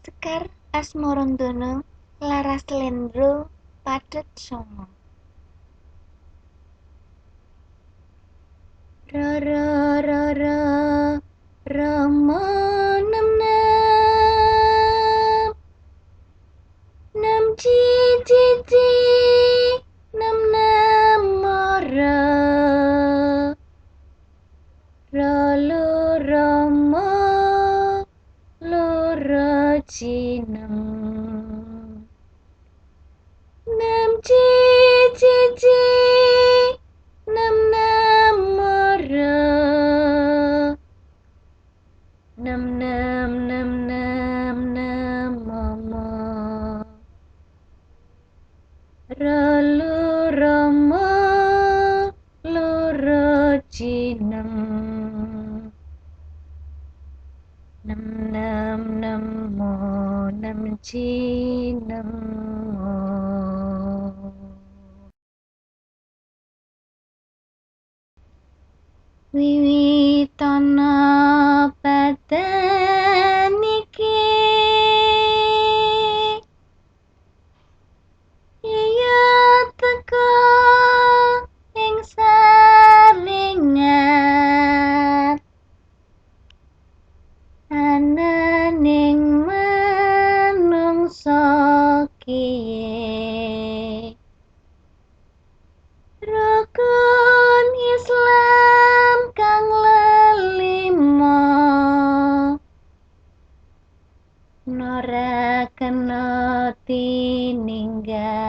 Sekar Asmarandono Laras Slendro Padhet Sanga Rara Rama nem nem nem ci nem nem mara Ralu Rama Loro Cinem Nem ci Nem nem mara Nem mama Ralu Rama Loro Cinem Nem mo nem ci nem mo Wiwitana badan iki iya teka ing saringan ananing manungsa kiye rukun Islam kang lelima ora kena tininggal